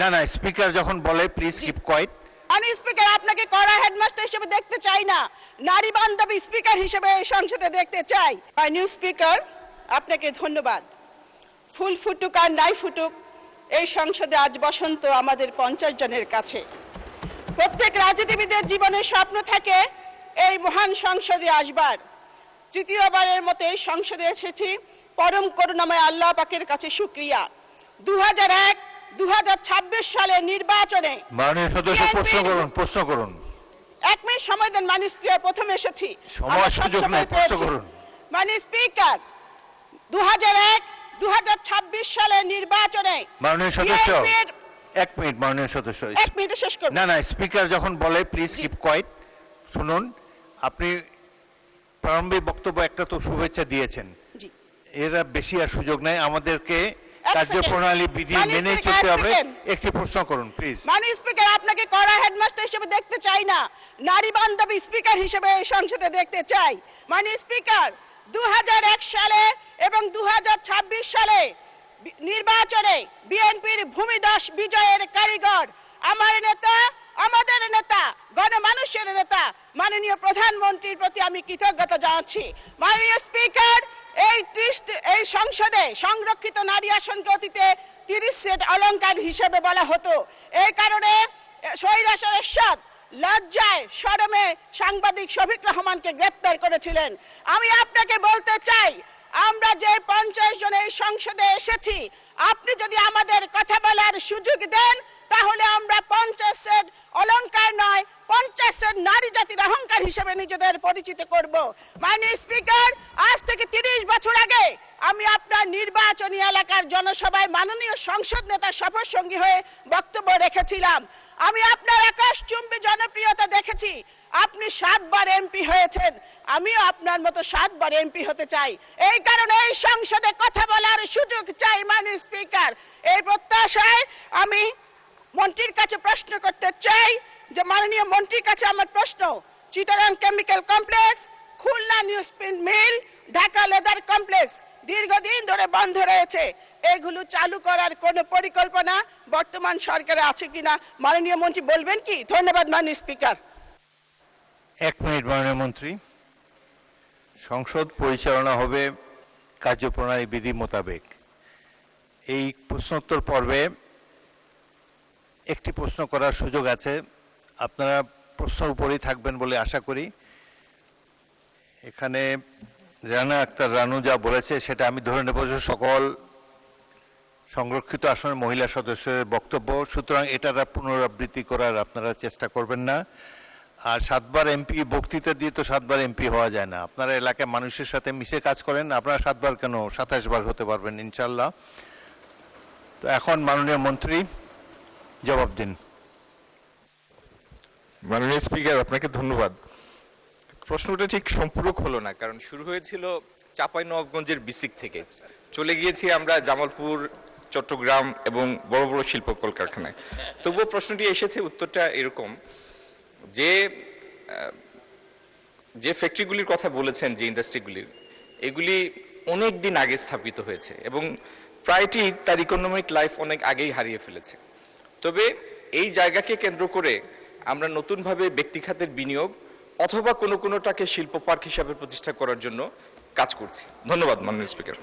না না, স্পিকার যখন বলে প্লিজ কিপ কোয়াইট। আমি স্পিকার আপনাকে কড়া হেডমাস্টার হিসেবে দেখতে চাই না, নারী বান্ধবী স্পিকার হিসেবে এই সংসদে দেখতে চাই। নিউ স্পিকার, আপনাকে ধন্যবাদ। ফুল ফুটুক আর নাই ফুটুক, এই সংসদে আজ বসন্ত আমাদের 50 জনের কাছে। প্রত্যেক রাজনীতিবিদের জীবনে স্বপ্ন থাকে এই মহান সংসদে আসবার। তৃতীয়বারের মতো এই সংসদে এসেছি, পরম করুণাময় আল্লাহ পাকের কাছে শুকরিয়া। 2001-2026 সালের নির্বাচনে মাননীয় সদস্য প্রশ্ন করুন। 1 মিনিট সময় দেন মাননীয় স্পিকার, প্রথমে এসেছি, সময় সুযোগ নাই, প্রশ্ন করুন। মাননীয় স্পিকার, 2001-2026 সালের নির্বাচনে মাননীয় সদস্য 1 মিনিট, মাননীয় সদস্য 1 মিনিটে শেষ করুন। না না, স্পিকার যখন বলে প্লিজ কিপ কোয়াইট, শুনুন। আপনি প্রারম্ভিক বক্তব্য একটা তো শুভেচ্ছা দিয়েছেন, এরা বেশি আর সুযোগ নাই, আমাদেরকে কার্যপ্রণালী বিধি মেনে চলতে হবে। একটি প্রশ্ন করুন প্লিজ। মাননীয় স্পিকার, আপনাকে কড়া হেডমাস্টার হিসেবে দেখতে চাই না, নারী বান্ধবী স্পিকার হিসেবে এই সংসদে দেখতে চাই। মাননীয় স্পিকার, 2001 সালে এবং 2026 সালে নির্বাচনে বিএনপির ভূমিদস বিজয়ের কারিগর, আমার নেতা, আমাদের নেতা, গণমানুষের নেতা মাননীয় প্রধানমন্ত্রীর প্রতি আমি কৃতজ্ঞতা জানাচ্ছি। মাননীয় স্পিকার, এই সংসদে সংরক্ষিত নারী আসনকে অতীতে 30 সেট অলংকার হিসেবে বলা হতো। এই কারণে স্বৈরাচার এরশাদ লজ্জায় শরমে সাংবাদিক শফিক রহমানকে গ্রেপ্তার করেছিলেন। আমি আপনাকে বলতে চাই, আমরা যে 50 জন এই সংসদে এসেছি, আপনি যদি আমাদের কথা বলার সুযোগ দেন তাহলে আমরা 50 সেট অলংকার নয়, 50 সেট নারী জাতির অহংকার হিসেবে নিজেদের পরিচিত করব। মাননীয় স্পিকার, আজ থেকে 30 বছর আগে আমি আপনার নির্বাচনী এলাকার জনসভায় মাননীয় সংসদ নেতার শপথ সঙ্গী হয়ে বক্তব্য রেখেছিলাম। আমি আপনার আকাশচুম্বী জনপ্রিয়তা দেখেছি। আপনি 7 বার এমপি হয়েছেন, আমিও আপনার মতো 7 বার এমপি হতে চাই। এই কারণে এই সংসদে কথা বলার সুযোগ চাই। মাননীয় স্পিকার, এই প্রত্যাশায় আমি মন্ত্রীর কাছে প্রশ্ন করতে চাই যে মাননীয় মন্ত্রীর কাছে আমার প্রশ্ন, Chittagong chemical complex, Khulna newsprint mill, Dhaka leather complex দীর্ঘদিন ধরে বন্ধ রয়েছে, এগুলো চালু করার কোনো পরিকল্পনা বর্তমান সরকারে আছে কিনা মাননীয় মন্ত্রী বলবেন কি? ধন্যবাদ মাননীয় স্পিকার। 1 মিনিট মাননীয় মন্ত্রী। সংসদ পরিচালনা হবে কার্যপ্রণালী বিধি মোতাবেক। এই প্রশ্নোত্তর পর্বে একটি প্রশ্ন করার সুযোগ আছে, আপনারা প্রশ্নের উপরেই থাকবেন বলে আশা করি। এখানে রানা আক্তার রানু যা বলেছে সেটা আমি ধরে নেব যে সকল সংরক্ষিত আসনের মহিলা সদস্যের বক্তব্য, সুতরাং এটার পুনরাবৃত্তি করার আপনারা চেষ্টা করবেন না। আর 7 বার এমপি বক্তৃতা দিয়ে তো 7 বার এমপি হওয়া যায় না। আপনারা এলাকায় মানুষের সাথে মিশে কাজ করেন, আপনারা 7 বার কেন 27 বার হতে পারবেন ইনশাল্লাহ। তো এখন মাননীয় মন্ত্রী জবাব দিন। মাননীয় স্পিকার, আপনাকে ধন্যবাদ। প্রশ্নটা ঠিক সম্পূরক হলো না, কারণ শুরু হয়েছিল চাঁপাইনবাবগঞ্জের বিসিক থেকে, চলে গিয়েছি আমরা জামালপুর, চট্টগ্রাম এবং বড় বড় শিল্প কলকারখানায়। তবুও প্রশ্নটি এসেছে, উত্তরটা এরকম যে যে ফ্যাক্টরিগুলির কথা বলেছেন, যে ইন্ডাস্ট্রিগুলির, এগুলি অনেক দিন আগে স্থাপিত হয়েছে এবং প্রায়টি তার ইকোনমিক লাইফ অনেক আগেই হারিয়ে ফেলেছে। তবে এই জায়গাকে কেন্দ্র করে আমরা নতুনভাবে ব্যক্তি খাতের বিনিয়োগ অথবা কোনোটাকে শিল্প পার্ক হিসাবে প্রতিষ্ঠা করার জন্য কাজ করছি। ধন্যবাদ মাননীয় স্পিকার।